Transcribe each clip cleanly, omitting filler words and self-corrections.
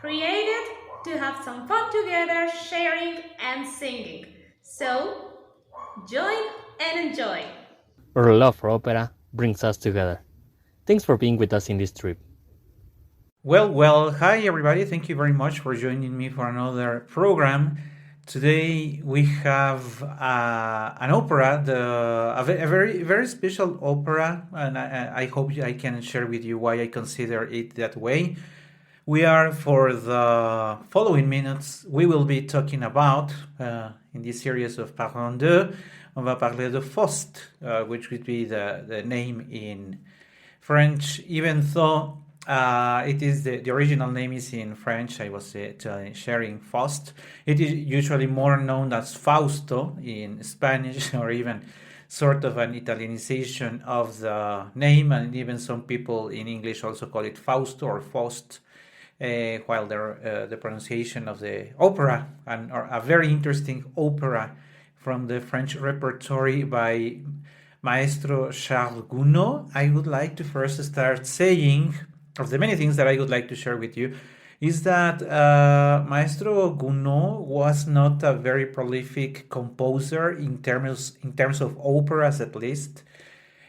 created to have some fun together, sharing and singing. So, join and enjoy. Our love for opera brings us together. Thanks for being with us in this trip. Hi everybody. Thank you very much for joining me for another program. Today we have an opera, a very special opera, and I hope I can share with you why I consider it that way. We are for the following minutes. We will be talking about in this series of Parlons, on va parler de Faust, which would be the name in French, even though it is the original name is in French. I was sharing Faust. It is usually more known as Fausto in Spanish, or even sort of an Italianization of the name, and even some people in English also call it Fausto or Faust. While the pronunciation of the opera, and or a very interesting opera from the French repertory by Maestro Charles Gounod. I would like to first start saying, of the many things that I would like to share with you, is that Maestro Gounod was not a very prolific composer in terms of operas, at least.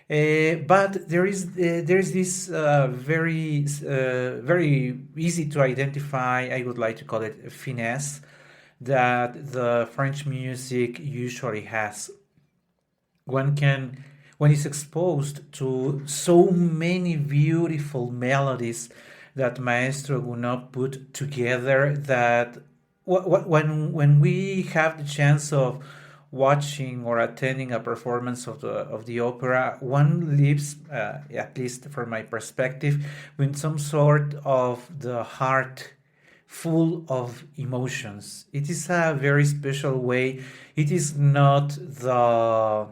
But there is this very easy to identify, I would like to call it finesse, that the French music usually has. When it's exposed to so many beautiful melodies that Maestro Gounod put together, that when we have the chance of watching or attending a performance of the opera, one leaves, at least from my perspective, with some sort of the heart full of emotions. It is a very special way. It is not the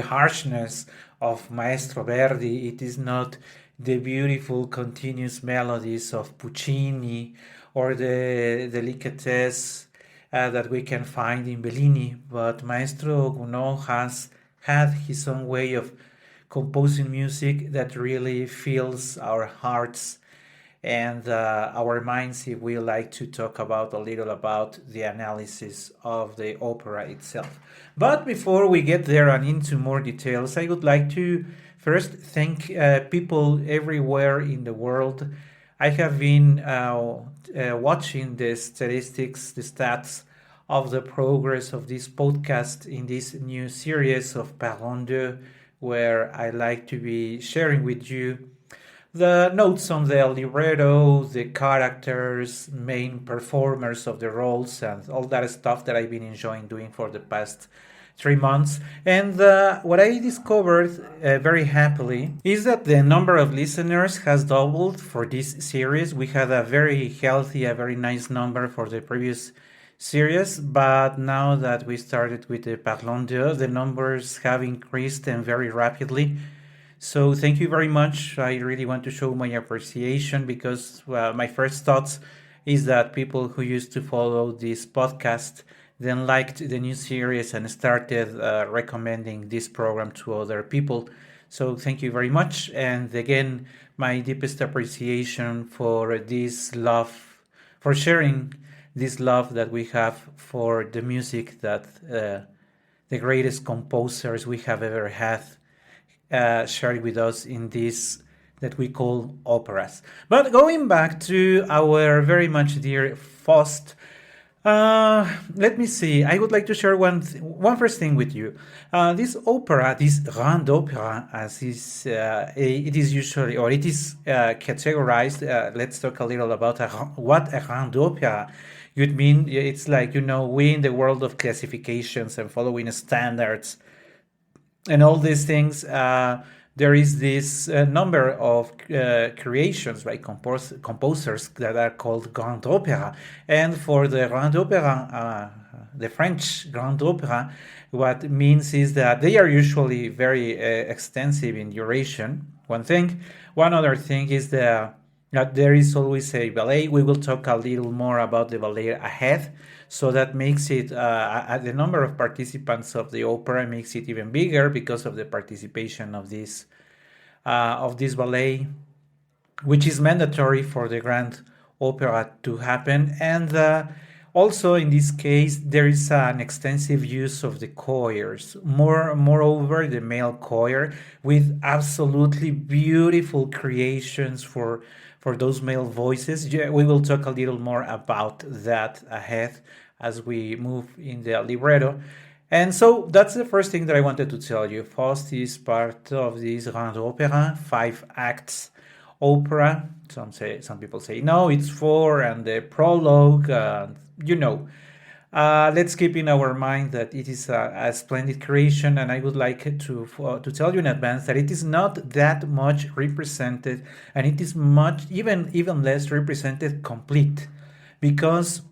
harshness of Maestro Verdi. It is not the beautiful continuous melodies of Puccini or the delicatesse that we can find in Bellini, but Maestro Gounod has had his own way of composing music that really fills our hearts and our minds, if we like to talk about a little about the analysis of the opera itself. But before we get there and into more details, I would like to first thank people everywhere in the world. I have been watching the statistics, the stats of the progress of this podcast in this new series of Parlons, where I like to be sharing with you the notes on the libretto, the characters, main performers of the roles, and all that stuff that I've been enjoying doing for the past 3 months. And what I discovered very happily is that the number of listeners has doubled for this series. We had a very healthy, a very nice number for the previous series, but now that we started with the Parlons, the numbers have increased and very rapidly. So thank you very much. I really want to show my appreciation, because my first thoughts is that people who used to follow this podcast then liked the new series and started recommending this program to other people. So thank you very much. And again, my deepest appreciation for this love, for sharing this love that we have for the music that the greatest composers we have ever had shared with us in this that we call operas. But going back to our very much dear Faust, let me see. I would like to share one first thing with you. This opera, this grand opera, as is it is usually, or it is categorized. Let's talk a little about what a grand opera would mean. It's like, we in the world of classifications and following standards and all these things, there is this number of creations by composers that are called grand opera. And for the grand opera, the French grand opera, what it means is that they are usually very extensive in duration. One other thing is that there is always a ballet. We will talk a little more about the ballet ahead. So that makes it, the number of participants of the opera makes it even bigger because of the participation of this ballet, which is mandatory for the grand opera to happen. And also in this case, there is an extensive use of the choirs. Moreover, the male choir with absolutely beautiful creations for those male voices. Yeah, we will talk a little more about that ahead as we move in the libretto. And so that's the first thing that I wanted to tell you. Faust is part of this grand opera, 5 acts opera. Some people say no, it's four, and the prologue. You know, let's keep in our mind that it is a splendid creation, and I would like to tell you in advance that it is not that much represented, and it is much even less represented complete, because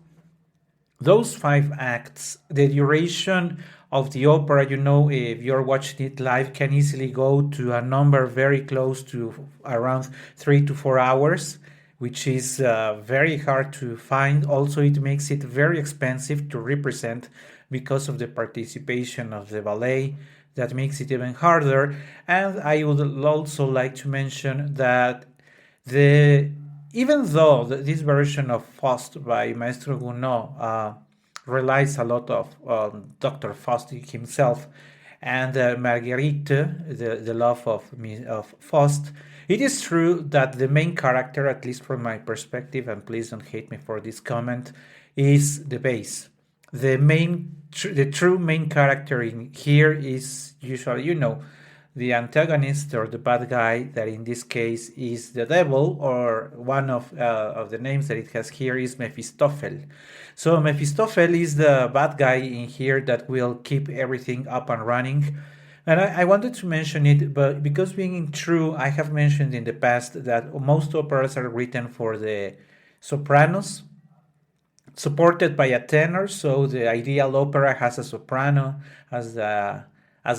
those 5 acts, the duration of the opera, if you're watching it live, can easily go to a number very close to around 3 to 4 hours, which is very hard to find. Also, it makes it very expensive to represent because of the participation of the ballet. That makes it even harder. And I would also like to mention that the even though this version of Faust by Maestro Gounod relies a lot of Dr. Faust himself and Marguerite, the love of Faust, it is true that the main character, at least from my perspective, and please don't hate me for this comment, is the bass. The true main character in here is usually, the antagonist or the bad guy, that in this case is the devil, or one of the names that it has here is Mephistopheles. So Mephistopheles is the bad guy in here that will keep everything up and running. And I wanted to mention it, but because being true, I have mentioned in the past that most operas are written for the sopranos, supported by a tenor. So the ideal opera has a soprano as the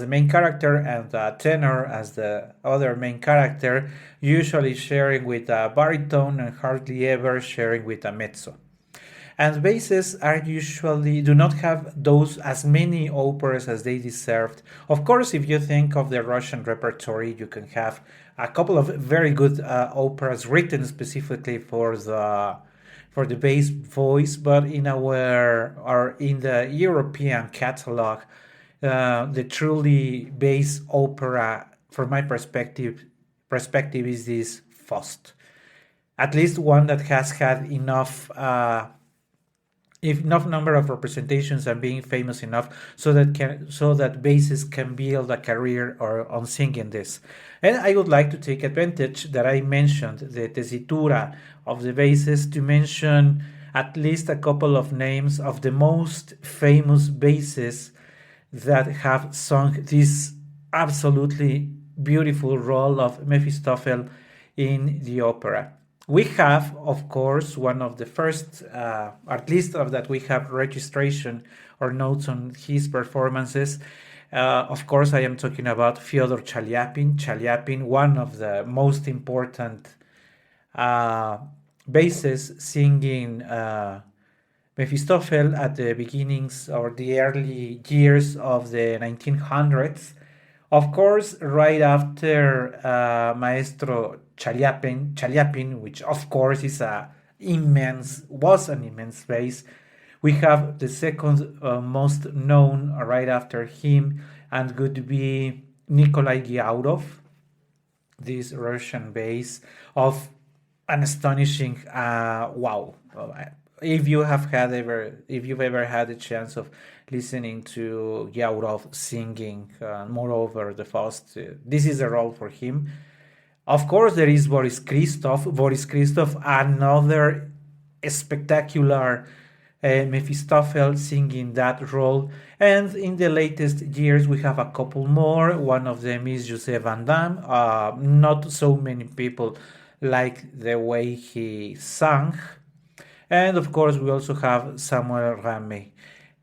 main character and a tenor as the other main character, usually sharing with a baritone and hardly ever sharing with a mezzo. And basses are usually do not have those as many operas as they deserved. Of course, if you think of the Russian repertory, you can have a couple of very good operas written specifically for the bass voice, but in the European catalog, the truly bass opera, from my perspective, is this Faust. At least one that has had enough number of representations and being famous enough so that basses can build a career on singing this. And I would like to take advantage that I mentioned the tessitura of the basses to mention at least a couple of names of the most famous basses that have sung this absolutely beautiful role of Mephistopheles in the opera. We have, of course, one of the first, at least of that we have registration or notes on his performances. Of course, I am talking about Fyodor Chaliapin. Chaliapin, one of the most important basses, singing Mephistopheles at the beginnings or the early years of the 1900s. Of course, right after Maestro Chaliapin, which of course was an immense bass, we have the second most known right after him, and would be Nikolai Gyaurov, this Russian bass of an astonishing wow. If you've ever had a chance of listening to Gyaurov singing, moreover the Faust, this is a role for him. Of course, there is Boris Christoph, another spectacular Mephistopheles singing that role. And in the latest years, we have a couple more. One of them is Joseph Van Damme. Not so many people like the way he sang. And of course, we also have Samuel Rame.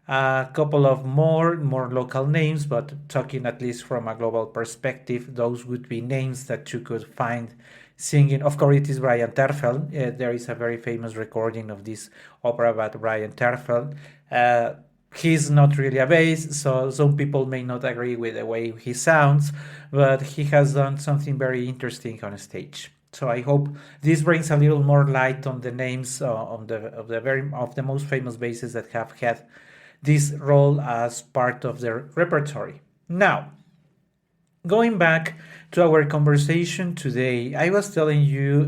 A couple of more local names, but talking at least from a global perspective, those would be names that you could find singing. Of course, it is Brian Terfel. There is a very famous recording of this opera by Brian Terfel. He's not really a bass, so some people may not agree with the way he sounds, but he has done something very interesting on stage. So I hope this brings a little more light on the names of the most famous basses that have had this role as part of their repertory. Now, going back to our conversation today, I was telling you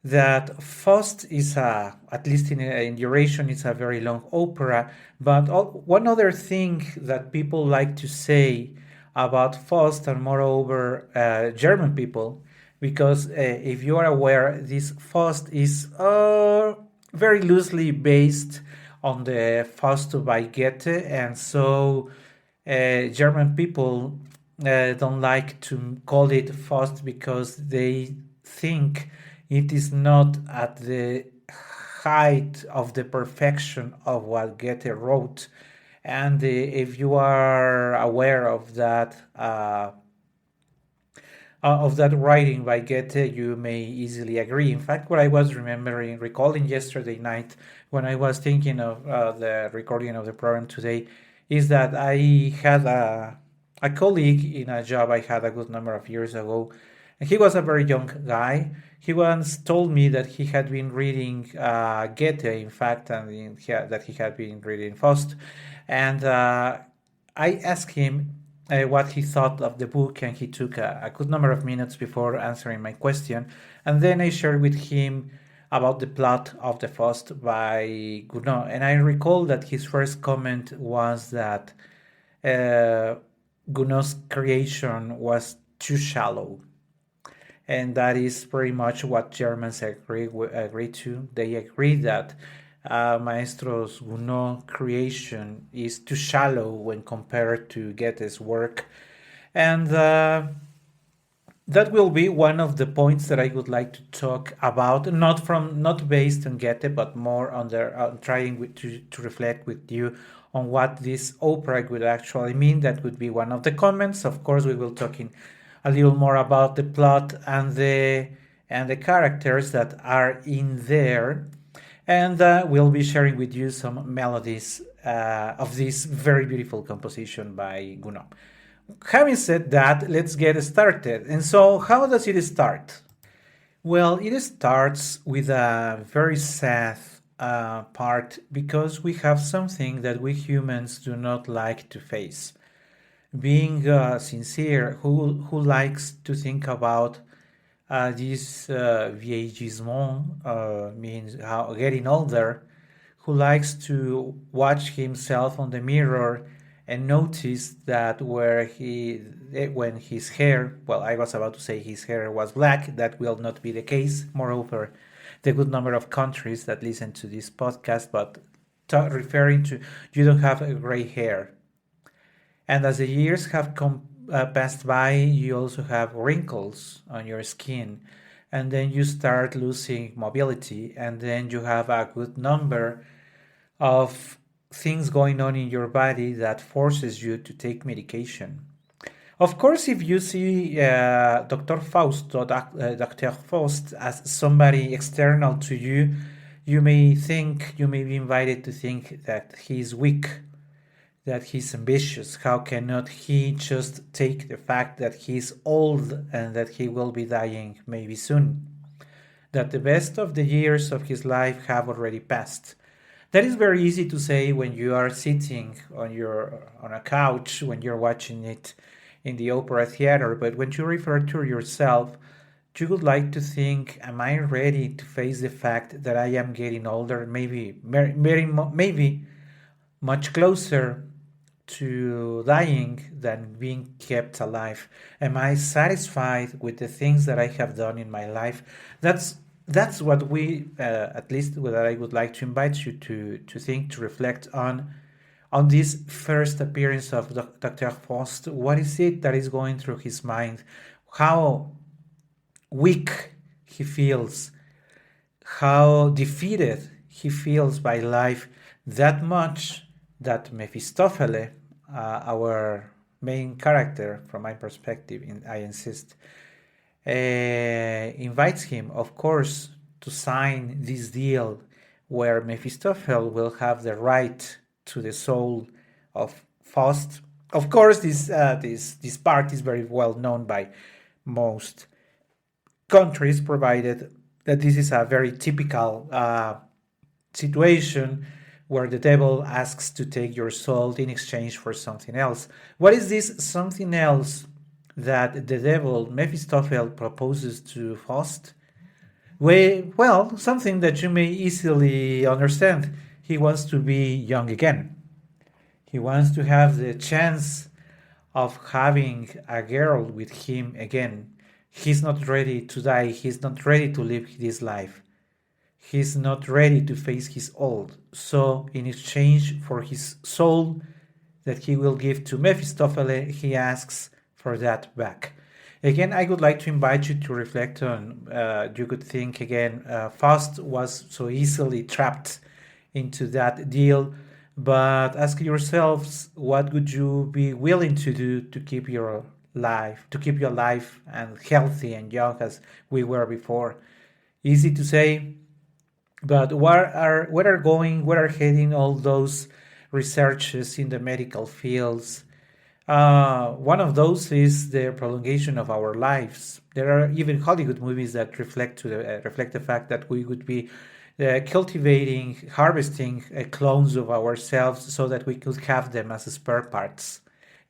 that Faust is at least in duration, it's a very long opera. But one other thing that people like to say about Faust, and moreover German people, because if you are aware, this Faust is very loosely based on the Faust by Goethe, and so German people don't like to call it Faust because they think it is not at the height of the perfection of what Goethe wrote. And if you are aware of that writing by Goethe, you may easily agree. In fact, what I was recalling yesterday night when I was thinking of the recording of the program today, is that I had a colleague in a job I had a good number of years ago, and he was a very young guy. He once told me that he had been reading Goethe, in fact, and that he had been reading Faust. And I asked him what he thought of the book, and he took a good number of minutes before answering my question. And then I shared with him about the plot of the Faust by Gounod. And I recall that his first comment was that Gounod's creation was too shallow. And that is pretty much what Germans agree to. They agree that Maestro Gounod's creation is too shallow when compared to Goethe's work. And that will be one of the points that I would like to talk about, not based on Goethe, but more on trying to reflect with you on what this opera would actually mean. That would be one of the comments. Of course, we will talk a little more about the plot and the characters that are in there, and we'll be sharing with you some melodies of this very beautiful composition by Gounod. Having said that, let's get started. And so, how does it start? Well, it starts with a very sad part, because we have something that we humans do not like to face. Being sincere, who likes to think about this vieillissement, means how getting older, who likes to watch himself on the mirror and notice that when his hair, well, I was about to say his hair was black, that will not be the case. Moreover, the good number of countries that listen to this podcast, but referring to you don't have a gray hair. And as the years have passed by, you also have wrinkles on your skin, and then you start losing mobility, and then you have a good number of things going on in your body that forces you to take medication. Of course, if you see Dr. Faust or Dr. Faust as somebody external to you, you may be invited to think that he is weak, that he's ambitious. How cannot he just take the fact that he's old and that he will be dying maybe soon? That the best of the years of his life have already passed. That is very easy to say when you are sitting on a couch, when you're watching it in the opera theater, but when you refer to yourself, you would like to think, am I ready to face the fact that I am getting older, maybe much closer to dying than being kept alive? Am I satisfied with the things that I have done in my life? That's what we, at least what I would like to invite you to think, to reflect on this first appearance of Dr. Faust. What is it that is going through his mind? How weak he feels, how defeated he feels by life, that much that Mephistopheles, our main character from my perspective, I insist, invites him, of course, to sign this deal where Mephistopheles will have the right to the soul of Faust. Of course, this part is very well known by most. countries, provided that this is a very typical situation where the devil asks to take your soul in exchange for something else. What is this something else that the devil, Mephistopheles, proposes to Faust? Well, something that you may easily understand. He wants to be young again. He wants to have the chance of having a girl with him again. He's not ready to die. He's not ready to live this life. He's not ready to face his old. So, in exchange for his soul that he will give to Mephistopheles, he asks for that back. Again, I would like to invite you to reflect on, you could think again, Faust was so easily trapped into that deal, but ask yourselves, what would you be willing to do to keep your life and healthy and young as we were before? Easy to say, but where are heading all those researches in the medical fields? One of those is the prolongation of our lives. There are even Hollywood movies that reflect the fact that we would be cultivating, harvesting clones of ourselves so that we could have them as spare parts.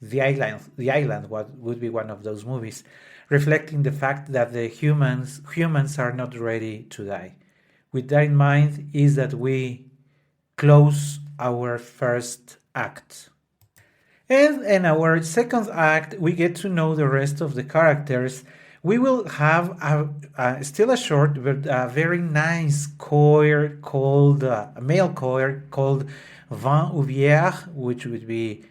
The Island would be one of those movies, reflecting the fact that the humans are not ready to die. With that in mind, is that we close our first act. And in our second act, we get to know the rest of the characters. We will have still a short but a very nice choir called a male choir called Vin ou Bière, which would be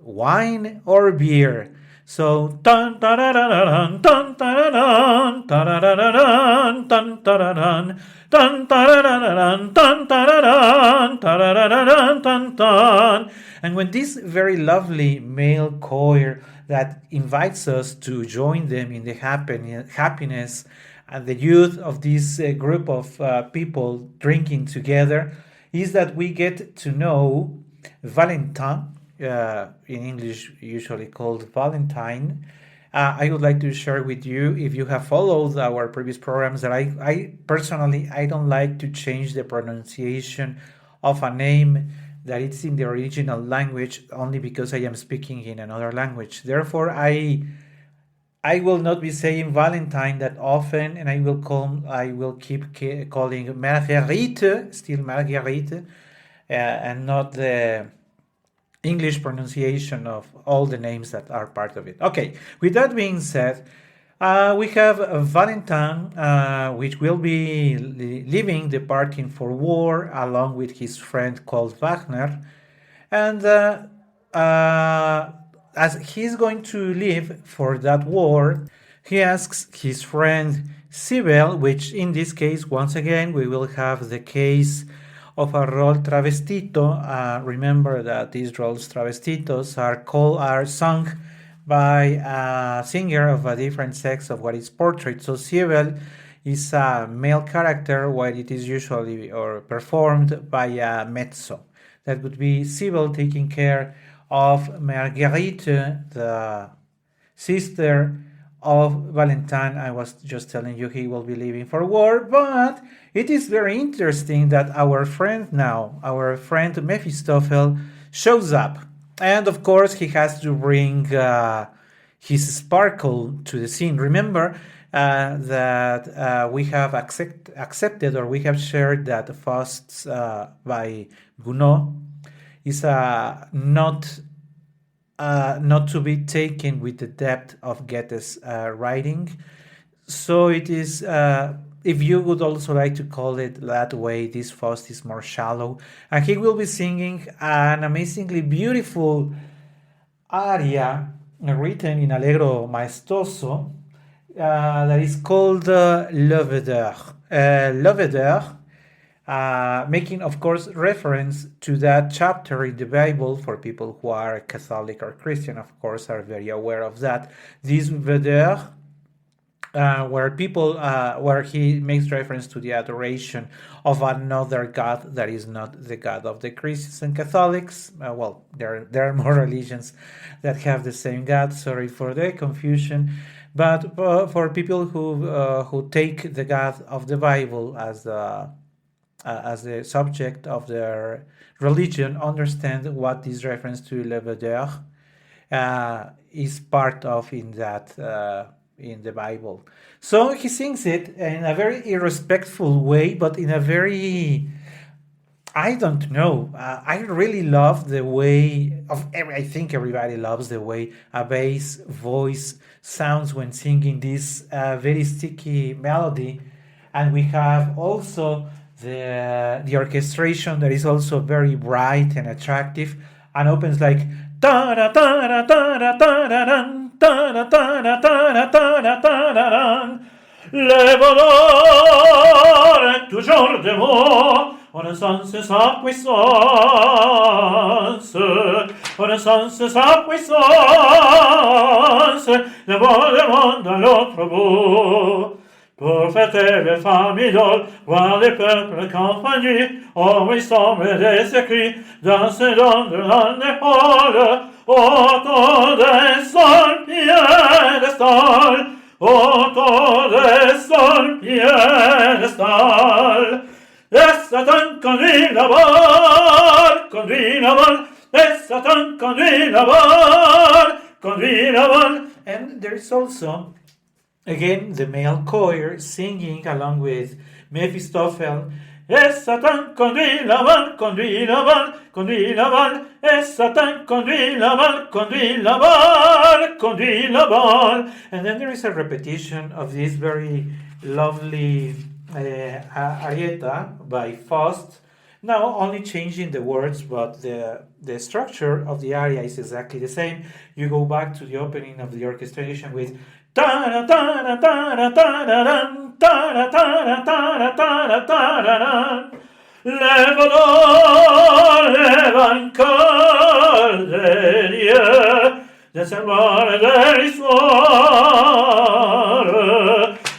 wine or beer. So dun dun dun dun dun dun dun dun dun dun dun dun dun. And when this very lovely male choir that invites us to join them in the happiness and the youth of this group of people drinking together, is that we get to know Valentin, in English usually called Valentine. I would like to share with you, if you have followed our previous programs, that I personally don't like to change the pronunciation of a name that it's in the original language only because I am speaking in another language. Therefore, I will not be saying Valentine that often, and I will keep calling Marguerite, still Marguerite, and not the English pronunciation of all the names that are part of it. Okay, with that being said, we have Valentin, which will be leaving, departing for war, along with his friend called Wagner. And as he's going to leave for that war, he asks his friend Sibel, which in this case, once again, we will have the case of a rol travestito. Remember that these roles travestitos are sung by a singer of a different sex of what is portrayed. So Sibel is a male character, while it is usually or performed by a mezzo. That would be Sibel taking care of Marguerite, the sister of Valentine. I was just telling you he will be leaving for war, but it is very interesting that our friend Mephistopheles shows up. And of course, he has to bring his sparkle to the scene. Remember that we have accepted, or we have shared, that Faust by Gounod is not to be taken with the depth of Goethe's writing. So it is, if you would also like to call it that way, this Faust is more shallow. And he will be singing an amazingly beautiful aria written in Allegro maestoso that is called L'Oeuvre d'Art. Making, of course, reference to that chapter in the Bible. For people who are Catholic or Christian, of course, are very aware of that. This Vedeur, where he makes reference to the adoration of another God that is not the God of the Christians and Catholics. There are more religions that have the same God. Sorry for the confusion. But for people who take the God of the Bible as the subject of their religion, understand what this reference to Le Vedeur is part of in the Bible. So he sings it in a very irrespectful way, but in a very, I don't know. I really love the way I think everybody loves the way a bass voice sounds when singing this very sticky melody, and we have also the orchestration that is also very bright and attractive, and opens like ta da ta da ta da ta da dan ta da ta da ta da ta da ta da dan. Le voleur est toujours de mots, on ne sens sa puissance, on ne sens sa puissance, le beau demande à l'autre bout. Pour fêter les femmes idoles, voir les peuples compagnie, au sombre des écrits, danser dans de la népole, autour des sols piédestal, autour des sols piédestal. Et Satan conduit la balle, et Satan conduit la balle. And there's also again the male choir singing along with Mephistopheles. Et Satan conduit la balle, et Satan conduit la balle. And then there is a repetition of this very lovely arietta by Faust. Now only changing the words, but the structure of the aria is exactly the same. You go back to the opening of the orchestration with ta ta ta ta ta ta ta ta. Le voleur, le vainqueur de Dieu, de savoir de l'histoire,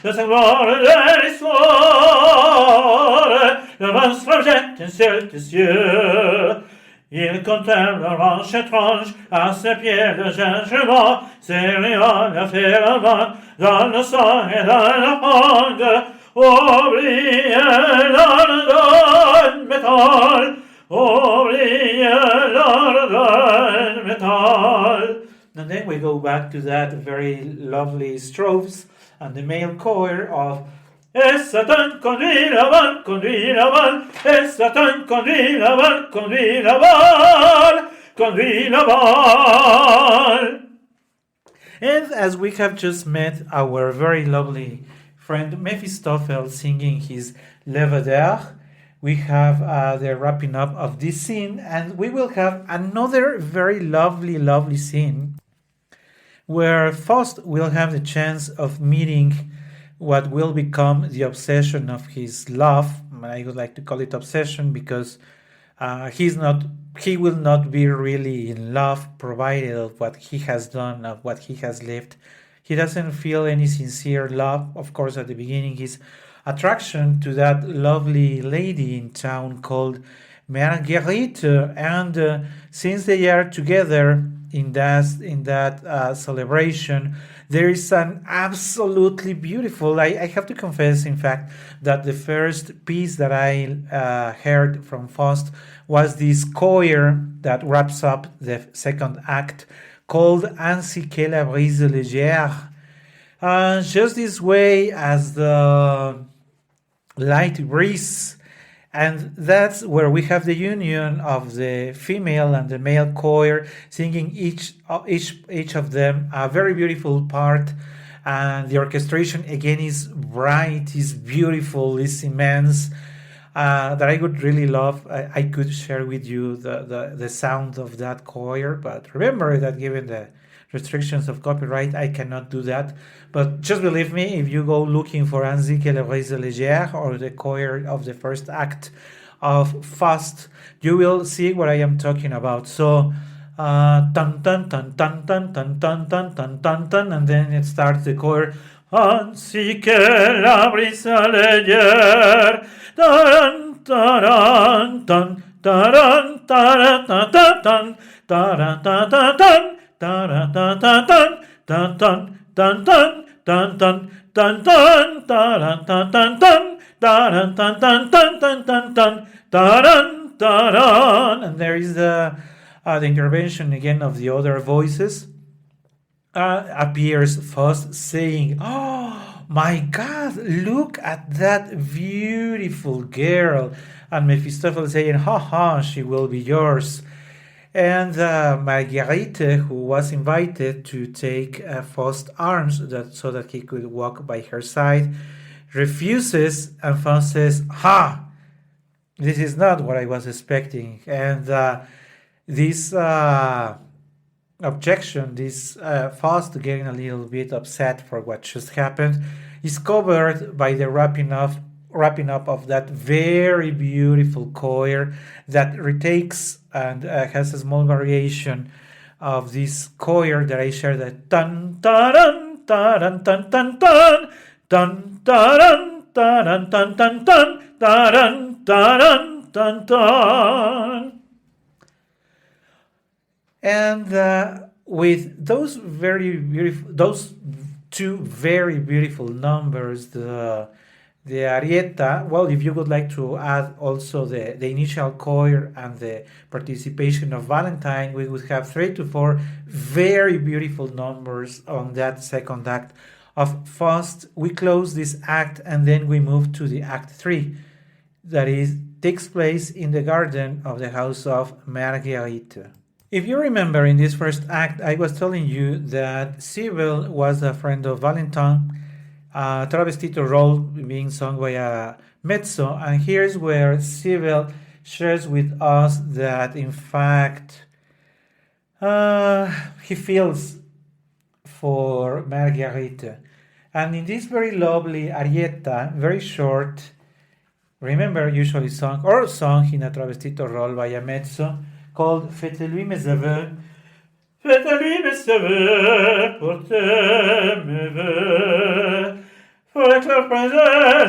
de savoir de l'histoire, le monstre projette un ciel des cieux. Il contemple la branche étrange à ses pieds de gingembre, serrant la ferme dans le sang et dans la fangue. Oubliez l'ordre métal, oubliez l'ordre métal. And then we go back to that very lovely strophes and the male choir of Et Satan conduit la balle, et Satan conduit la balle, conduit la balle. And as we have just met our very lovely friend Mephistopheles singing his Le Vedeur, we have the wrapping up of this scene, and we will have another very lovely scene where Faust will have the chance of meeting what will become the obsession of his love. I would like to call it obsession because he will not be really in love provided of what he has done, of what he has lived. He doesn't feel any sincere love. Of course, at the beginning, his attraction to that lovely lady in town called Marguerite, and since they are together in that celebration, there is an absolutely beautiful. I have to confess, in fact, that the first piece that I heard from Faust was this choir that wraps up the second act, called Ainsi que la brise légère. Just this way as the light breeze. And that's where we have the union of the female and the male choir singing each of them a very beautiful part, and the orchestration again is bright, is beautiful, is immense. That I would really love. I could share with you the sound of that choir, but remember that given the restrictions of copyright, I cannot do that. But just believe me, if you go looking for Ainsi que la brise légère or the choir of the first act of Faust, you will see what I am talking about. So, tan tan tan tan tan tan tan tan tan tan tan, and then it starts the choir. Ainsi que la brise légère, taran taran tan taran taran tan tan taran tan tan tan. dun dun dun dun dun dun dun dun dun dun dun dun dun dun dun dun dun dun, and there is the intervention again of the other voices. Appears Faust saying, "Oh my God, look at that beautiful girl," and Mephistopheles saying, "Ha ha, she will be yours." And Marguerite, who was invited to take Faust's arms so that he could walk by her side, refuses, and Faust says, "Ha! This is not what I was expecting." And this objection, this Faust getting a little bit upset for what just happened, is covered by the wrapping up of that very beautiful choir that retakes and has a small variation of this choir that I shared, that dun dun dun dun dun dun dun dun dun dun dun dun dun dun dun dun dun. And with those two very beautiful numbers, the arietta, well, if you would like to add also the initial choir and the participation of Valentine, we would have 3 to 4 very beautiful numbers on that second act of Faust. We close this act and then we move to the act 3, that takes place in the garden of the house of Marguerite. If you remember, in this first act, I was telling you that Cybele was a friend of Valentine, a travestito role being sung by a mezzo, and here's where Cybele shares with us that, in fact, he feels for Marguerite. And in this very lovely arietta, very short, remember, usually sung in a travestito role by a mezzo, called Faites-lui mes aveux. Faites-lui mes aveux, portez mes vœux. Pour la claire princesse,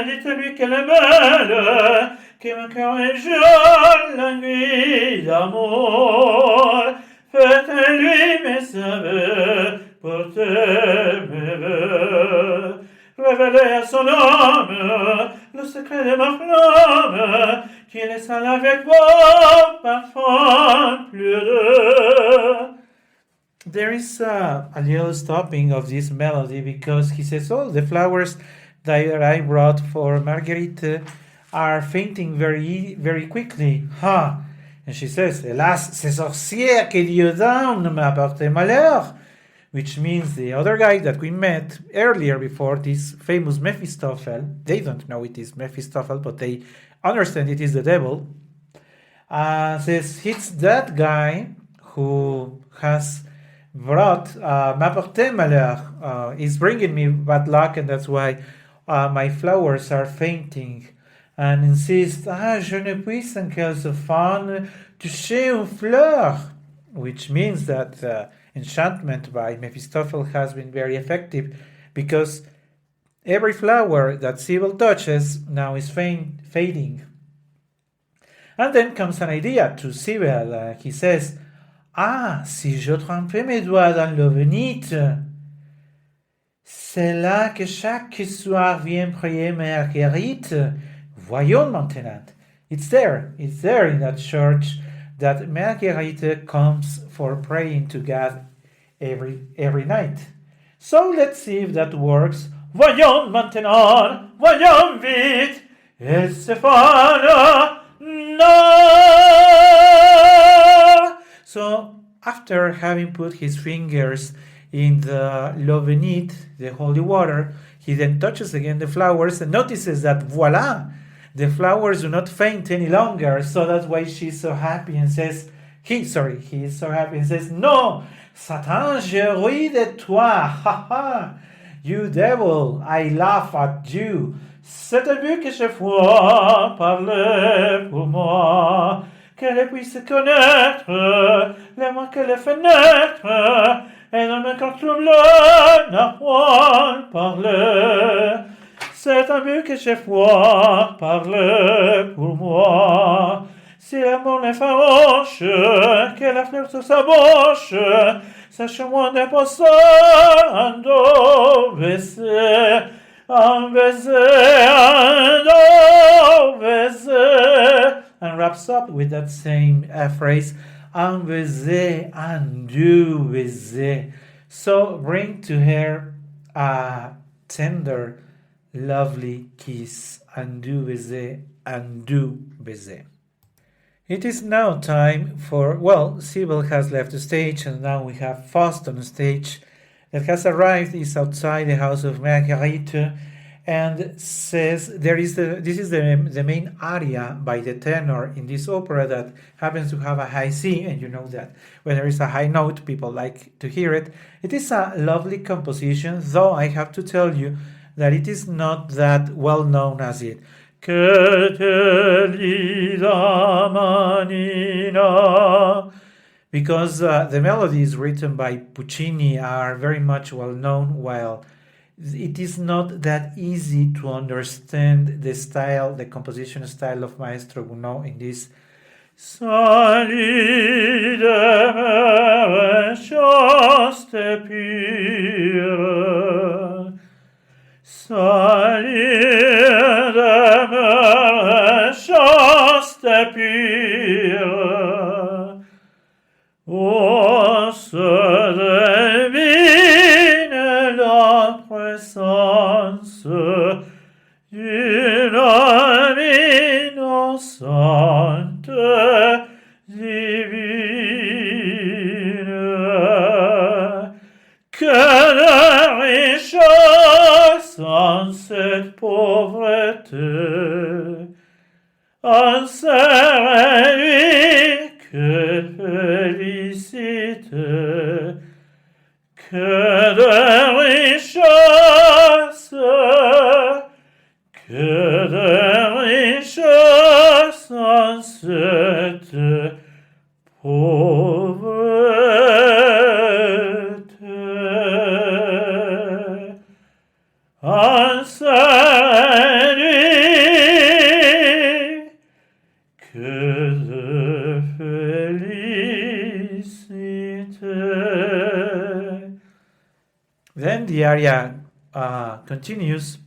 dites-lui qu'elle est belle, que mon cœur est jaune, languit d'amour. Faites-lui mes aveux, portez mes vœux. Révélez à son âme le secret de ma flamme, qui laisse avec vos parfums plus doux. There is a little stopping of this melody because he says, "Oh, the flowers that I brought for Marguerite are fainting very, very quickly." Ha! And she says, "Hélas, ces sorcières que Dieu donne m'apportent malheur." Which means the other guy that we met earlier before, this famous Mephistopheles, they don't know it is Mephistopheles, but they understand it is the devil, says it's that guy who has brought m'apporter malheur, is bringing me bad luck, and that's why my flowers are fainting, and insists, je ne puis en quelque fan toucher une fleur, which means that enchantment by Mephistopheles has been very effective, because every flower that Cybele touches now is fading. And then comes an idea to Cybele. He says, si je trempais mes doigts dans l'eau bénite, c'est là que chaque soir vient prier Marguerite. Voyons maintenant. It's there in that church that Marguerite comes for praying to God every night. So let's see if that works. Voyons maintenant, voyons vite, et Stéphane, no! So after having put his fingers in the l'eau bénite, the holy water, he then touches again the flowers and notices that voila, the flowers do not faint any longer. So that's why she's so happy and says, he is so happy and says, "No, Satan, je ris de toi, ha ha, you devil, I laugh at you. C'est un but que je vois parler pour moi, qu'elle puisse connaître les mots que les fenêtres, et dans mon cœur trouble n'a point parlé. C'est un but que je vois parler pour moi. Si l'amour n'est farouche, que la fleur sur sa bouche, Sachant posando baiser, un baiser, un baiser, and wraps up with that same phrase, un baiser, un deux baiser. So bring to her a tender, lovely kiss, un deux baiser, un deux baiser. It is now time for, well, Sybil has left the stage, and now we have Faust on the stage that has arrived, is outside the house of Marguerite, and says this is the main aria by the tenor in this opera that happens to have a high C, and you know that when there is a high note, people like to hear it. It is a lovely composition, though I have to tell you that it is not that well known as it. Que te lida manina, because the melodies written by Puccini are very much well known, while it is not that easy to understand the style, the composition style of Maestro Gounod in this. Salide me chaste pure, salide me chaste pure, oh, se devine la présence d'une âme innocente divine, que de richesse en cette pauvreté, en sérénité, que félicité, que de richesse, que de richesse en cette pauvreté, en sérénité, que de félicité. Then the aria continues,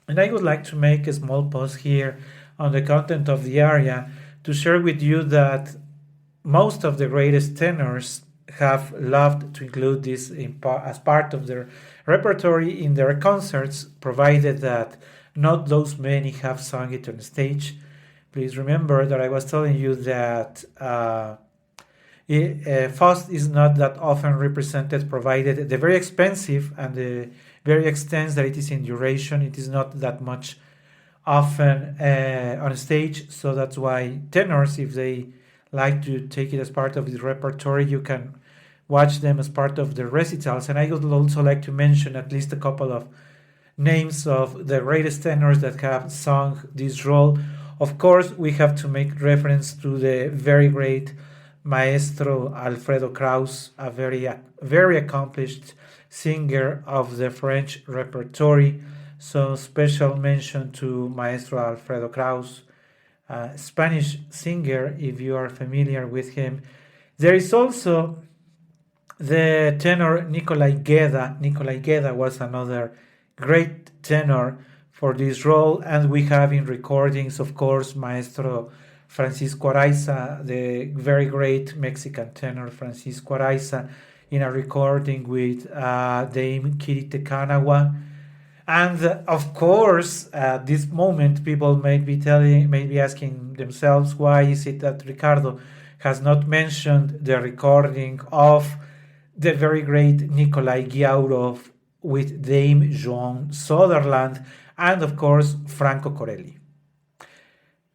and I would like to make a small pause here on the content of the aria to share with you that most of the greatest tenors have loved to include this as part of their repertory in their concerts, provided that not those many have sung it on stage. Please remember that I was telling you that Faust is not that often represented, provided the very expensive and the very extensive that it is in duration. It is not that much often on stage, so that's why tenors, if they like to take it as part of the repertory, you can watch them as part of the recitals. And I would also like to mention at least a couple of names of the greatest tenors that have sung this role. Of course, we have to make reference to the very great Maestro Alfredo Kraus, a very accomplished singer of the French repertory. So special mention to Maestro Alfredo Kraus, a Spanish singer, if you are familiar with him. There is also the tenor Nicolai Gueda. Nicolai Gueda was another great tenor for this role, and we have in recordings, of course, Maestro Francisco Araiza, the very great Mexican tenor Francisco Araiza, in a recording with Dame Kirite Kanawa. And of course, at this moment, people may be asking themselves, why is it that Ricardo has not mentioned the recording of the very great Nikolai Giaurov with Dame Joan Sutherland and, of course, Franco Corelli.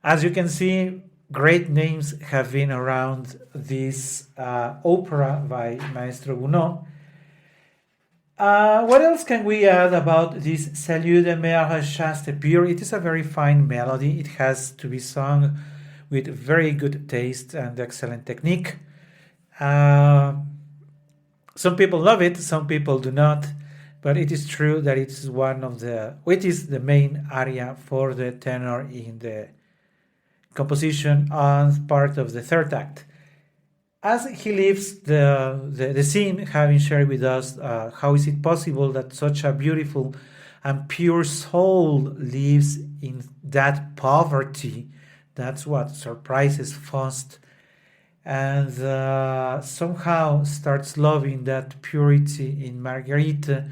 As you can see, great names have been around this opera by Maestro Gounod. What else can we add about this Salut de Mer Chaste Pure? It is a very fine melody. It has to be sung with very good taste and excellent technique. Some people love it, some people do not, but it is true that it is the main aria for the tenor in the composition and part of the third act. As he leaves the scene, having shared with us how is it possible that such a beautiful and pure soul lives in that poverty, that's what surprises Faust, and somehow starts loving that purity in Marguerite.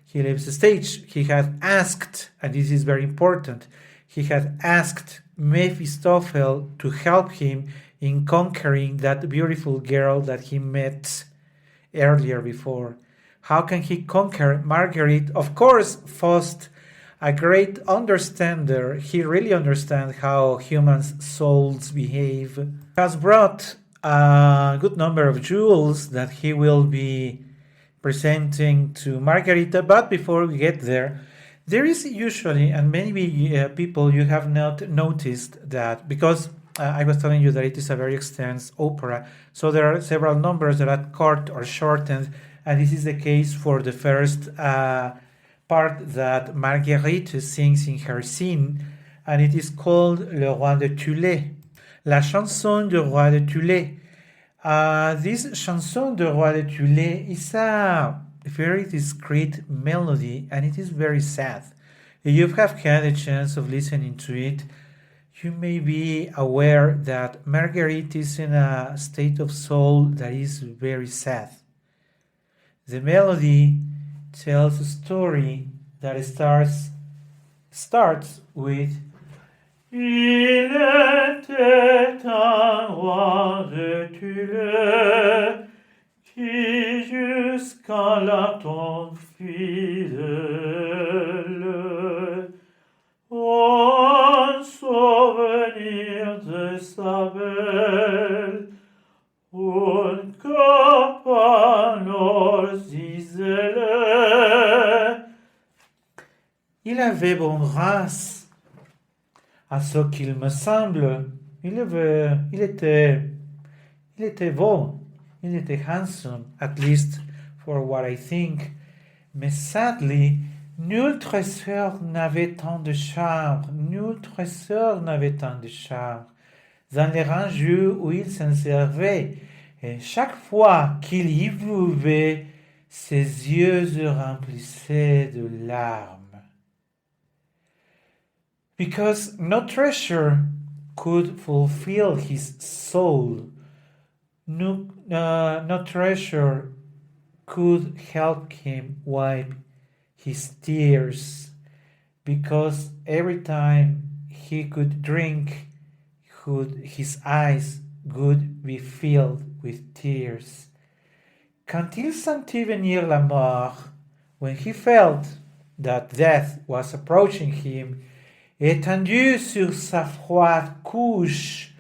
He leaves the stage. He had asked, and this is very important, he had asked Mephistopheles to help him in conquering that beautiful girl that he met earlier before. How can he conquer Marguerite? Of course, Faust, a great understander, he really understands how humans' souls behave, has brought a good number of jewels that he will be presenting to Margarita. But before we get there, there is usually, and maybe people you have not noticed that, because I was telling you that it is a very extensive opera, so there are several numbers that are cut or shortened, and this is the case for the first part that Marguerite sings in her scene, and it is called Le Roi de Thulé, La chanson du Roi de Thulé. This chanson du Roi de Thulé is a very discreet melody, and it is very sad. If you have had a chance of listening to it, you may be aware that Marguerite is in a state of soul that is very sad. The melody tells a story that starts with Il était un roi de Thulé qui jusqu'à la tombe fidèle en souvenir de sa belle un campagnard disait. Il avait bonne race. À ce qu'il me semble, il était beau, il était handsome, at least for what I think. Mais sadly, nulle trésor n'avait tant de charme, nul trésor n'avait tant de charme. Dans les rangs où il s'en servait, et chaque fois qu'il y buvait, ses yeux se remplissaient de larmes. Because no treasure could fulfill his soul, no treasure could help him wipe his tears, because every time he could drink, his eyes would be filled with tears. Quand il sentit venir la mort, when he felt that death was approaching him, étendu sur sa froide couche,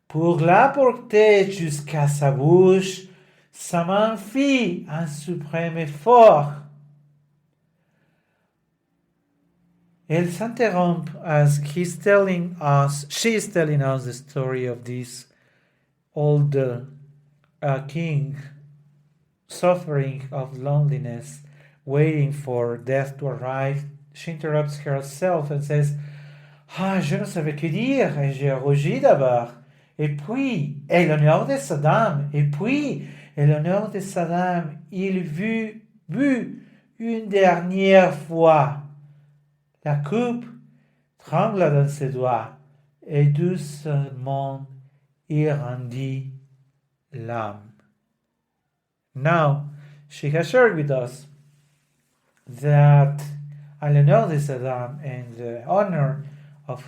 pour la porter jusqu'à sa bouche, sa main fit un suprême effort. Elle s'interrompt as she's telling us the story of this old king suffering of loneliness, waiting for death to arrive. She interrupts herself and says, Ah, je ne savais que dire, et j'ai rougi d'abord. Et puis, et l'honneur de sa dame, et puis, et l'honneur de sa dame, il bu une dernière fois. La coupe trembla dans ses doigts, et doucement il rendit l'âme. Now, she has shared with us that à l'honneur de sa dame and the honor of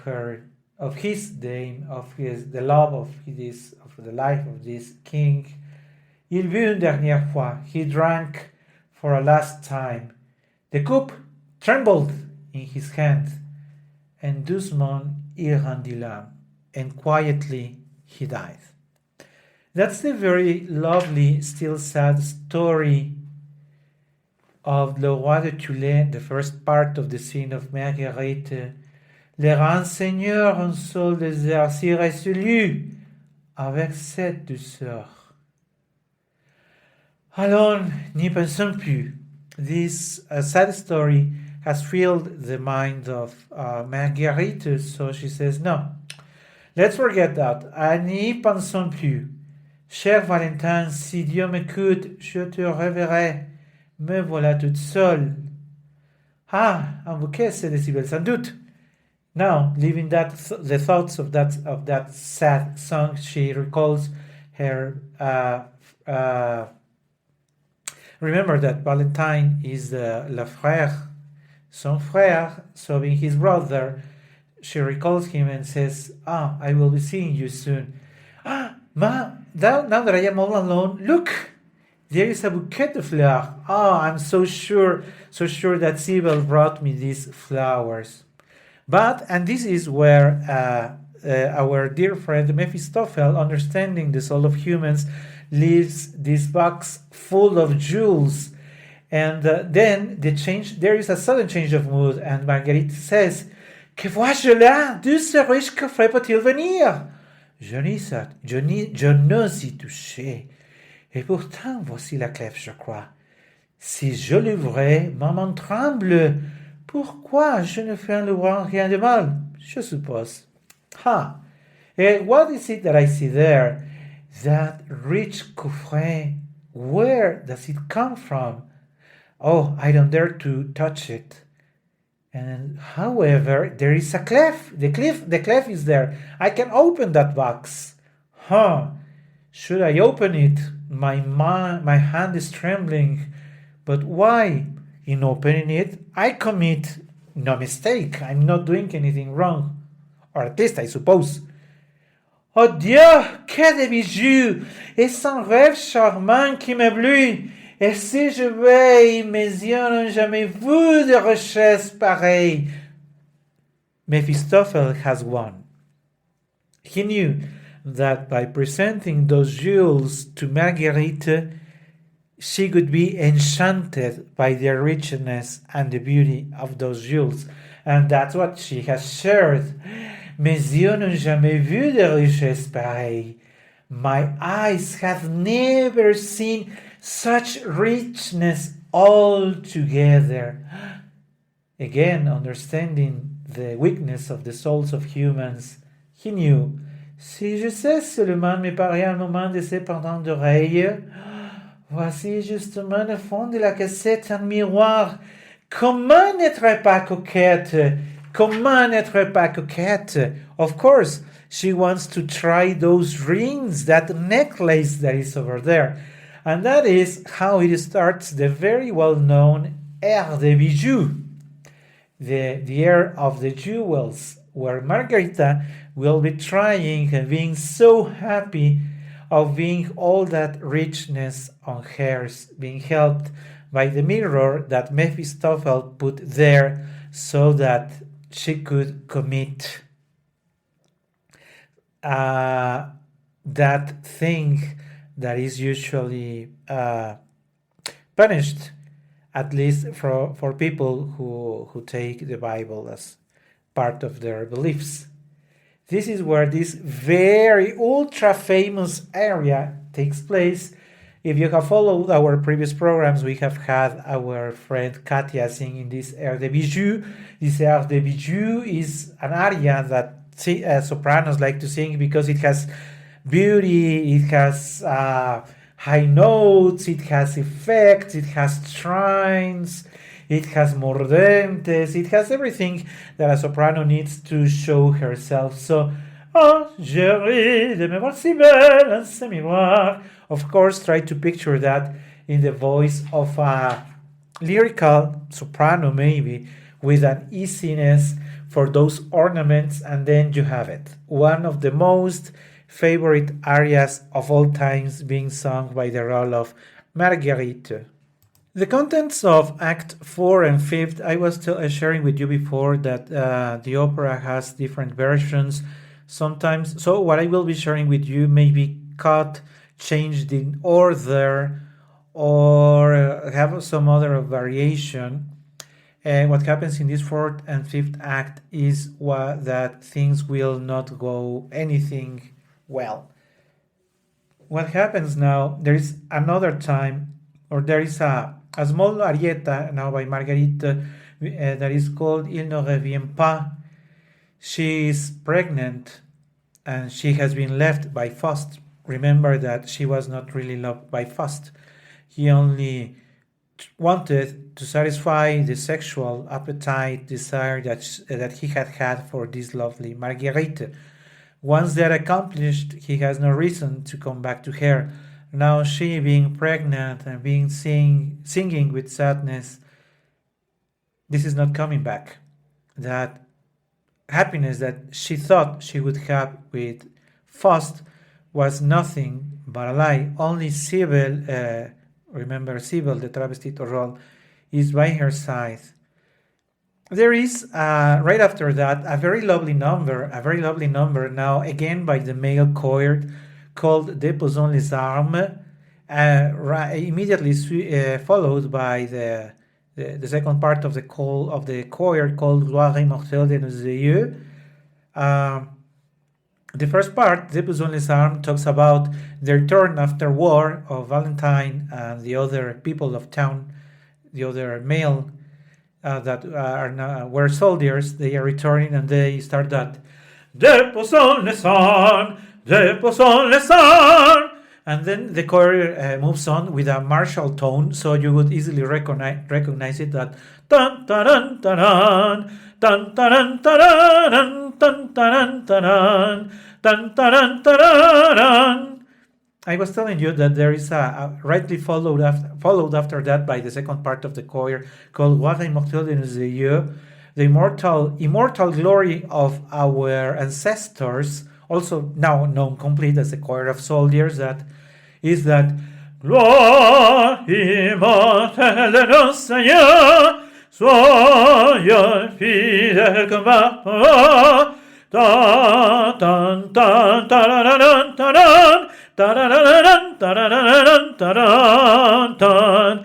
his dame, the love of the life of this king, il but une dernière fois. He drank for a last time. The cup trembled in his hand, and doucement il rendit l'âme, and quietly he died. That's the very lovely, still sad story of Le Roi de Thulé, the first part of the scene of Marguerite. Les rangs seigneurs un seul désert si résolu, avec cette douceur. Allons, n'y pensons plus. This sad story has filled the mind of Marguerite, so she says, no, let's forget that. N'y pensons plus. Cher Valentine, si Dieu m'écoute, je te reverrai. Me voilà toute seule. Ah, un bouquet, c'est décibels, sans doute. Now, leaving the thoughts of that sad song, she recalls her. Remember that Valentine is le frère, son frère, so being his brother. She recalls him and says, "Ah, I will be seeing you soon." Ah, now that I am all alone, look, there is a bouquet of flowers. Ah, I'm so sure that Sibel brought me these flowers. But, and this is where our dear friend Mephistopheles, understanding the soul of humans, leaves this box full of jewels. And then there is a sudden change of mood, and Marguerite says, "Que vois-je là? D'où ce riche coffret peut-il venir? Je n'ose y toucher. Et pourtant, voici la clef, je crois. Si je l'ouvrais, ma main tremble. Pourquoi je ne fais en l'ouvrant rien de mal? Je suppose. Ha! And what is it that I see there? That rich coffret. Where does it come from? Oh, I don't dare to touch it. And however, there is a clef. The clef is there. I can open that box. Huh? Should I open it? My hand is trembling. But why? In opening it, I commit no mistake. I'm not doing anything wrong. Or at least I suppose. Oh Dieu, que de bijoux! Et son rêve charmant qui m'éblouit! Et si je veille, mes yeux n'ont jamais vu de richesse pareille. Mephistopheles has won. He knew that by presenting those jewels to Marguerite, she could be enchanted by the richness and the beauty of those jewels. And that's what she has shared. Mes yeux n'ont jamais vu de richesse pareille. My eyes have never seen such richness all together. Again, understanding the weakness of the souls of humans, he knew, si je sais seulement me parer un moment de ces pendants d'oreilles, voici justement le fond de la cassette un miroir. Comment n'être pas coquette? Comment n'être pas coquette? Of course, she wants to try those rings, that necklace that is over there. And that is how it starts the very well-known air de bijoux, the air of the jewels, where Margarita will be trying and being so happy of being all that richness on hers, being helped by the mirror that Mephistopheles put there so that she could commit that thing that is usually punished, at least for people who take the Bible as part of their beliefs. This is where this very ultra famous area takes place. If you have followed our previous programs, we have had our friend Katia singing this air de bijoux. This air de bijoux is an aria that sopranos like to sing because it has beauty, it has high notes, it has effects, it has trines, it has mordentes, it has everything that a soprano needs to show herself. So, oh, je ris de me voir si belle en ce miroir. Of course, try to picture that in the voice of a lyrical soprano, maybe, with an easiness for those ornaments, and then you have it. One of the most favorite arias of all times being sung by the role of Marguerite. The contents of Act 4 and 5, I was sharing with you before that the opera has different versions sometimes. So what I will be sharing with you may be cut, changed in order, or have some other variation. And what happens in this 4th and 5th act is that things will not go anything well. What happens now, there is another time, or there is a small arietta now by Marguerite that is called Il ne revient pas. She is pregnant and she has been left by Faust, remember that she was not really loved by Faust. He only wanted to satisfy the sexual appetite, desire that he had for this lovely Marguerite. Once that accomplished, he has no reason to come back to her. Now she, being pregnant and being singing with sadness, this is not coming back. That happiness that she thought she would have with Faust was nothing but a lie. Only Sibyl, remember Sibyl, the travesti role, is by her side. There is, right after that, a very lovely number now, again by the male choir, called Déposons les armes, immediately followed by the second part of the choir called Gloire immortelle de nos aïeux. The first part, Déposons les armes, talks about the return after war of Valentine and the other people of town, the other male that were soldiers. They are returning and they start that Déposons les armes, déposons les armes, and then the choir moves on with a martial tone, so you would easily recognize it. That dun dun dun dun dun dun dun dun dun dun dun dun dun. I was telling you that there is a rightly followed after that by the second part of the choir called Gloire immortelle de nos aïeux, the immortal glory of our ancestors, also now known complete as the choir of soldiers. That is that Gloire immortelle de nos aïeux, soyez fidèles comme papa. Dun dun dun dun dun dun dun dun dun dun dun dun dun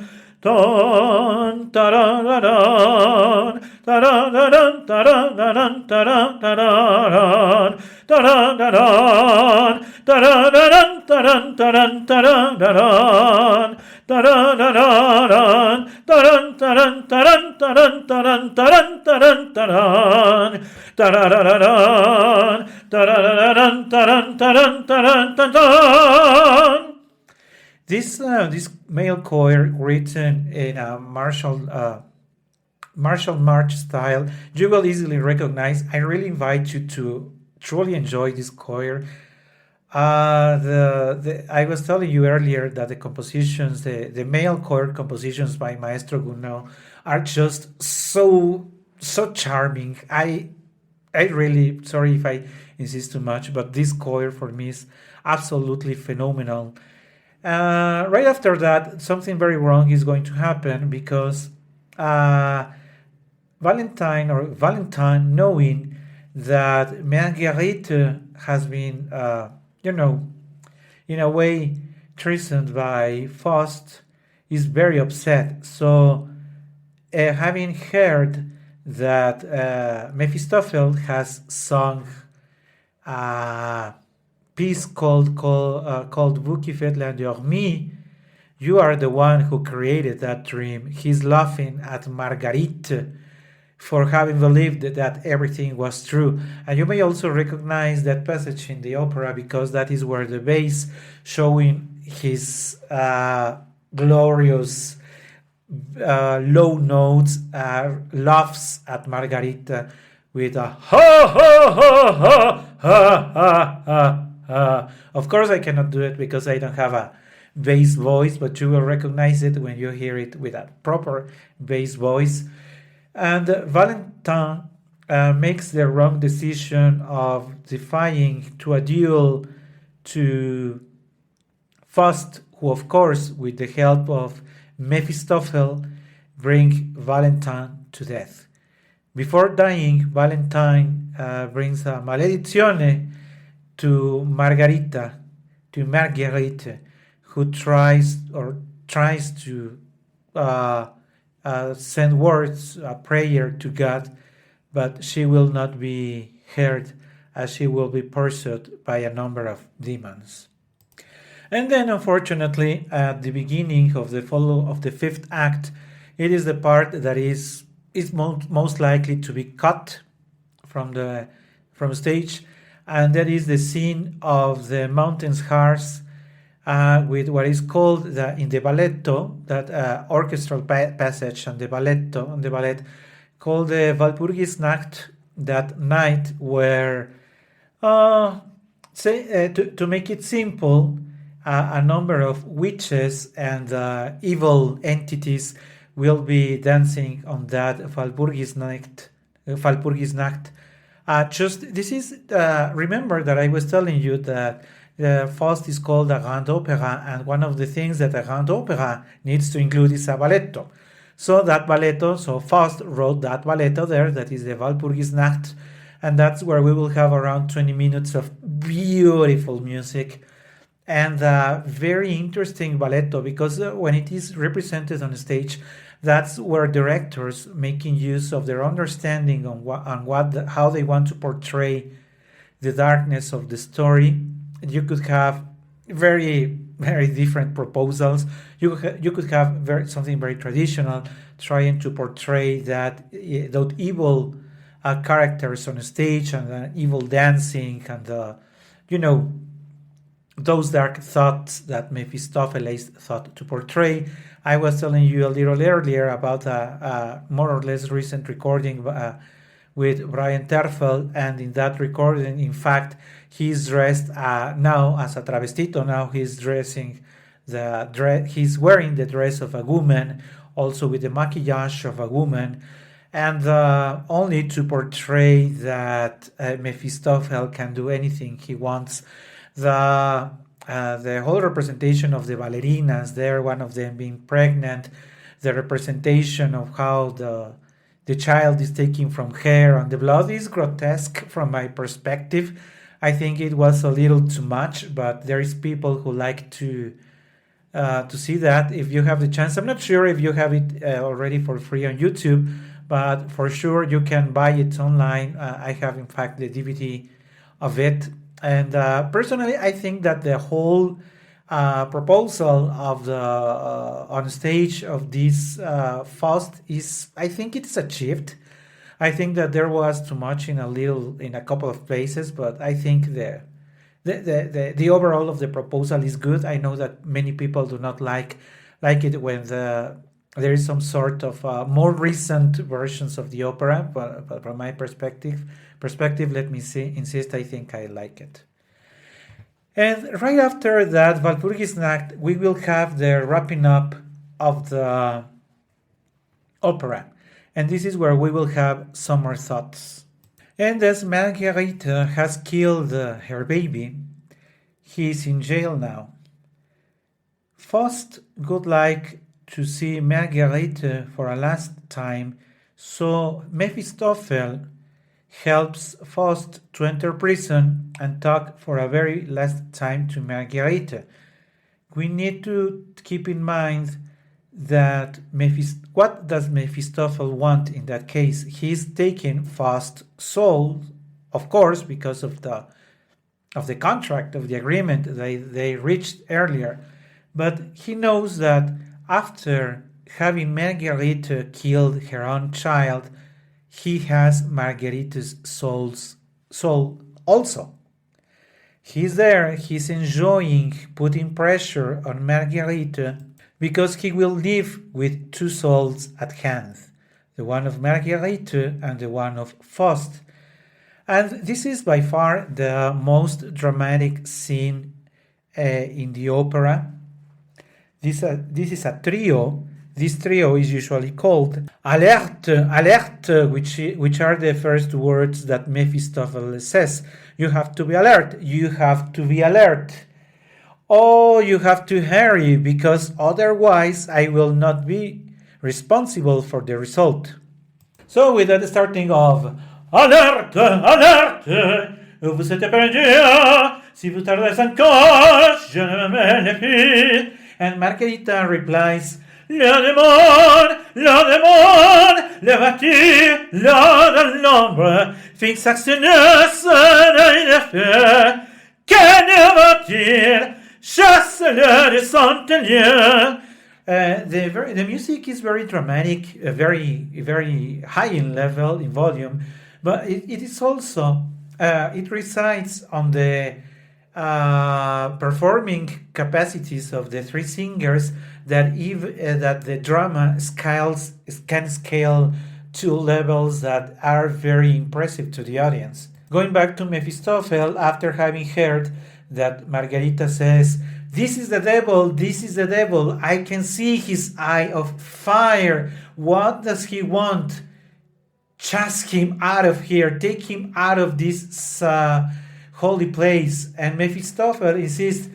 This male choir, written in a martial march style, you will easily recognize. I really invite you to truly enjoy this choir. I was telling you earlier that the compositions, the male choir compositions by Maestro Gounod are just so charming. I really, sorry if I insist too much, but this choir for me is absolutely phenomenal. Right after that, something very wrong is going to happen, because Valentine, knowing that Marguerite has been, in a way treasoned by Faust, is very upset. So, having heard that Mephistopheles has sung a piece called Vous qui faites l'endormi, you are the one who created that dream. He's laughing at Marguerite for having believed that everything was true. And you may also recognize that passage in the opera, because that is where the bass, showing his glorious low notes, laughs at Margarita with a ha ha ha ha ha ha ha ha. Of course I cannot do it because I don't have a bass voice, but you will recognize it when you hear it with a proper bass voice. And Valentin makes the wrong decision of defying to a duel to Faust, who of course, with the help of Mephistopheles, bring Valentin to death. Before dying, Valentine brings a maledizione to Margarite, who tries to send words, a prayer to God, but she will not be heard, as she will be pursued by a number of demons. And then, unfortunately, at the beginning of the fifth act, it is the part that is most likely to be cut from stage, and that is the scene of the mountain's hearts with what is called in the balletto, that orchestral passage on the balletto, on the ballet, called the Walpurgisnacht, that night where, to make it simple, a number of witches and evil entities will be dancing on that Walpurgisnacht. Walpurgisnacht. Just this is remember that I was telling you that Faust is called a grand opera, and one of the things that a grand opera needs to include is a balletto. So that balletto, so Faust wrote that balletto there, that is the Walpurgisnacht, and that's where we will have around 20 minutes of beautiful music and very interesting balletto, because when it is represented on stage, that's where directors making use of their understanding on how they want to portray the darkness of the story. You could have very different proposals. You could have something very traditional, trying to portray those evil characters on stage, and evil dancing, and those dark thoughts that Mephistopheles thought to portray. I was telling you a little earlier about a more or less recent recording with Brian Terfel, and in that recording, in fact, he's dressed now as a travestito. Now he's he's wearing the dress of a woman, also with the maquillage of a woman, and only to portray that Mephistopheles can do anything he wants. The whole representation of the ballerinas there, one of them being pregnant, the representation of how the child is taken from her, and the blood is grotesque from my perspective. I think it was a little too much, but there is people who like to see that. If you have the chance, I'm not sure if you have it already for free on YouTube, but for sure you can buy it online. I have, in fact, the DVD of it. And personally, I think that the whole proposal of the on stage of this Faust is, I think it's achieved. I think that there was too much in a couple of places, but I think the overall of the proposal is good. I know that many people do not like it when there is some sort of more recent versions of the opera, but from my perspective, let me insist, I think I like it. And right after that Walpurgisnacht, we will have the wrapping up of the opera. And this is where we will have summer thoughts. And as Marguerite has killed her baby, he is in jail now. Faust would like to see Marguerite for a last time, so Mephistopheles helps Faust to enter prison and talk for a very last time to Marguerite. We need to keep in mind that what does Mephistopheles want in that case? He's taking Faust's soul, of course, because of the contract, of the agreement they reached earlier. But he knows that after having Marguerite killed her own child, he has Marguerite's soul also. He's there, he's enjoying putting pressure on Marguerite, because he will live with two souls at hand, the one of Marguerite and the one of Faust. And this is by far the most dramatic scene in the opera. This is a trio. This trio is usually called alerte, alerte, which are the first words that Mephistopheles says. You have to be alert, you have to be alert. Oh, you have to hurry, because otherwise I will not be responsible for the result. So with that starting of alerte, alerte, vous êtes perdu, si vous tardez encore, je ne me méfie. And Margarita replies, le démon, le bâti, là dans l'ombre, fixe actionneuse de feu, que ne va-t-il? Chasse-le de son lieu. The music is very dramatic, very high in level, in volume, but it is also it resides on the performing capacities of the three singers that the drama can scale to levels that are very impressive to the audience. Going back to Mephistopheles, after having heard that Margarita says, "This is the devil, this is the devil, I can see his eye of fire. What does he want? Chase him out of here, take him out of this holy place." And Mephistopheles insists,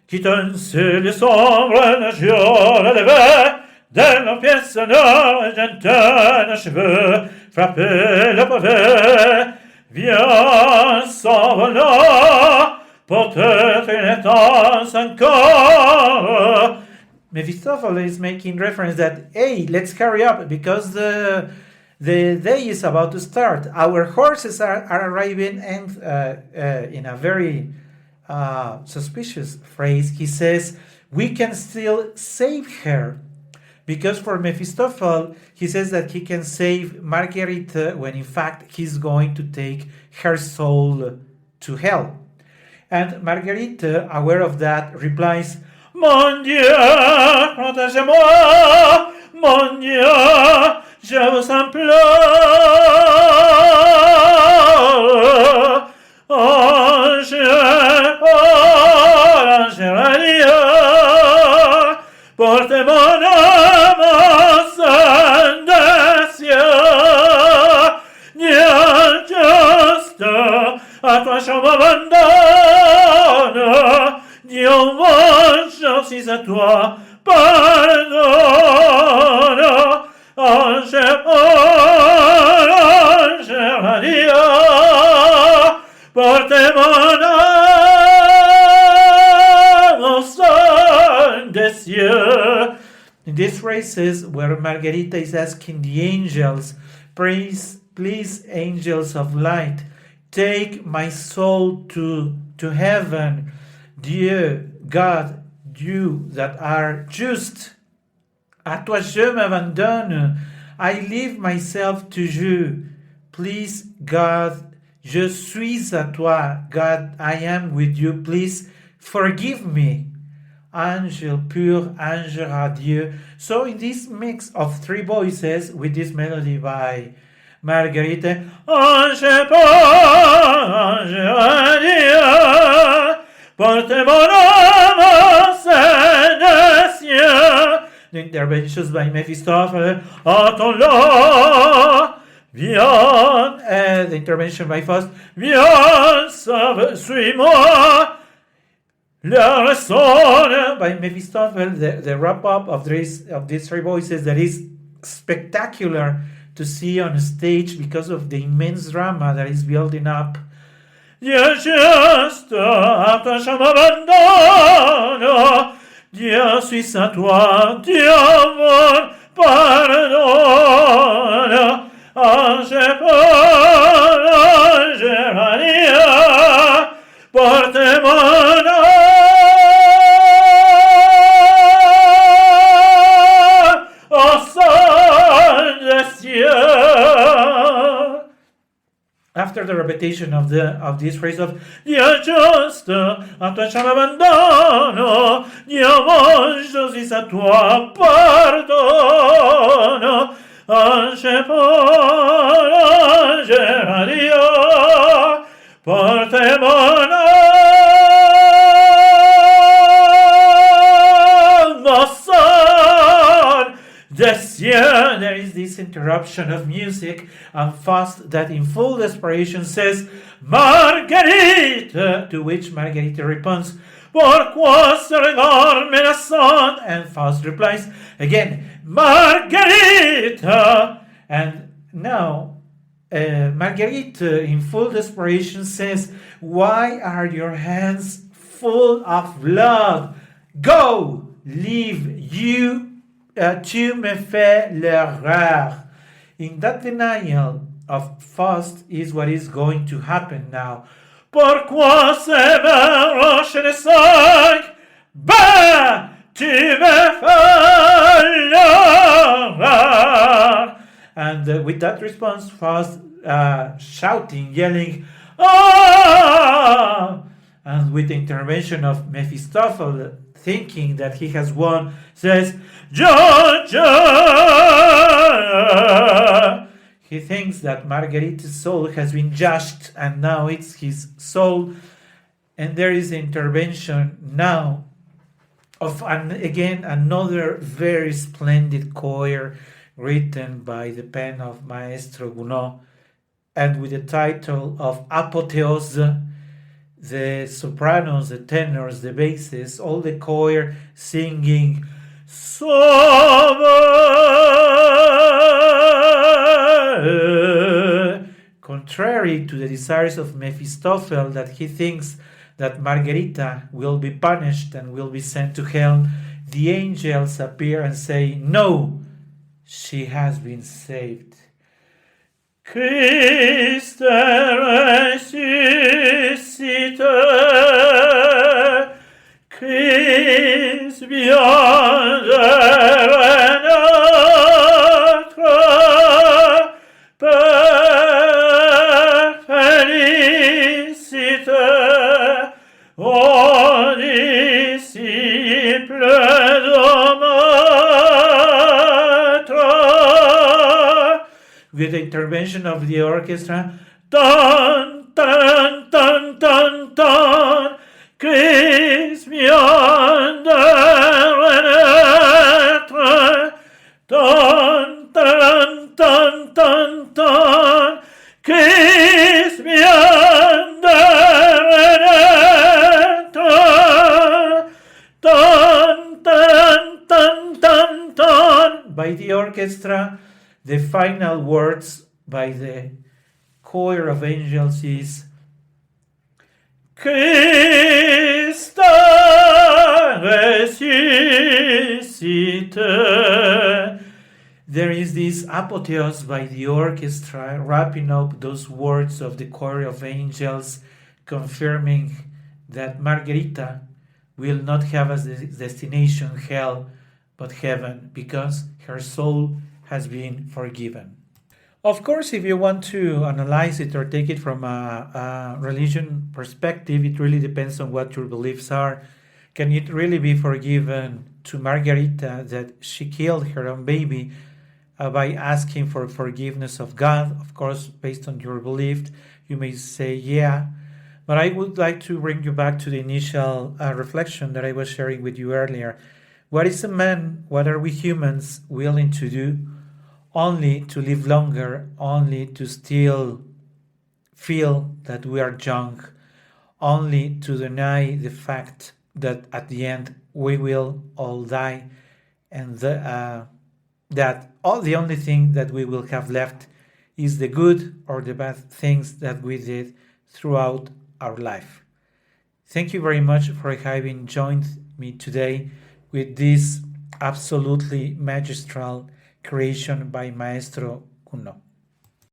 "Quittense les sombres nations élevées, de nos pièces sonores, j'entends cheveux, frapper le pavé, viens s'envolant, peut-être une danse encore." Mephistopheles is making reference that, hey, let's hurry up because the day is about to start. Our horses are arriving, and in a very suspicious phrase, he says, "We can still save her." Because for Mephistopheles, he says that he can save Marguerite when in fact he's going to take her soul to hell. And Marguerite, aware of that, replies, "Mon Dieu, protégez-moi, mon Dieu, je vous implore. Ange, ange radio, portez mon âme au sein des cieux. Dieu juste, à toi je m'abandonne. Dieu mon, je suis à toi, pardonne. Ange, ange radio, portez mon âme au sein des cieux. In these phrases where Margarita is asking the angels, please angels of light, take my soul to heaven. Dieu, God, you that are just, à toi je m'abandonne. I leave myself to you. Please, God, je suis à toi. God, I am with you. Please forgive me. Angel pur, angel radieux. So in this mix of three voices with this melody by Marguerite, ange pur, angel radieux, portez mon âme au sein des cieux. The interventions by Mephistopheles, attends-le, viens, the intervention by Faust, viens, suis-moi. La raison by Mephistopheles, the wrap-up of these three voices that is spectacular to see on stage because of the immense drama that is building up. Dieu juste, à toi je m'abandonne. Dieu suis à toi, Dieu mon, pardonne. Ange pur, ange radieux, portez mon âme au sein des cieux. After the repetition of this phrase of Dieu juste, à toi je m'abandonne, Dieu mon, je suis à toi, pardonne. Ange pur, ange radieux, portez mon âme au sein des cieux. There is this interruption of music and Faust that in full desperation says, Marguerite, to which Marguerite responds, pourquoi ce regard menaçant? And Faust replies again, Marguerite. And now Marguerite, in full desperation, says, why are your hands full of blood? Go, leave, you tu me fais l'erreur. In that denial of Faust is what is going to happen now. Pourquoi ces mains roches de sang? Bah, tu me fais l'erreur. And with that response, Faust shouting, yelling, Ah! And with the intervention of Mephistopheles, thinking that he has won, says, Georgia! He thinks that Margarita's soul has been judged and now it's his soul. And there is the intervention now of again another very splendid choir written by the pen of Maestro Gounod and with the title of Apotheose. The sopranos, the tenors, the basses, all the choir singing Sauve! Contrary to the desires of Mephistopheles, that he thinks that Margarita will be punished and will be sent to hell, the angels appear and say, no, she has been saved. Christ ressuscité, Christ beyond notre Père félicité, ô disciples de maître. With the intervention of the orchestra, dun, dun, dun, dun, dun, Christ beyond renaître, dun, dun, dun, dun, dun, Christ beyond renaître, dun, dun, dun, dun, dun, by the orchestra. The final words by the choir of angels is Christ ressuscité. There is this apotheos by the orchestra wrapping up those words of the choir of angels, confirming that Margarita will not have as destination hell but heaven, because her soul has been forgiven. Of course, if you want to analyze it or take it from a religion perspective, it really depends on what your beliefs are. Can it really be forgiven to Margarita that she killed her own baby by asking for forgiveness of God? Of course, based on your belief, you may say, yeah. But I would like to bring you back to the initial reflection that I was sharing with you earlier. What is a man, what are we humans willing to do only to live longer, only to still feel that we are young, only to deny the fact that at the end we will all die, and that the only thing that we will have left is the good or the bad things that we did throughout our life. Thank you very much for having joined me today with this absolutely magistral creation by Maestro Gounod.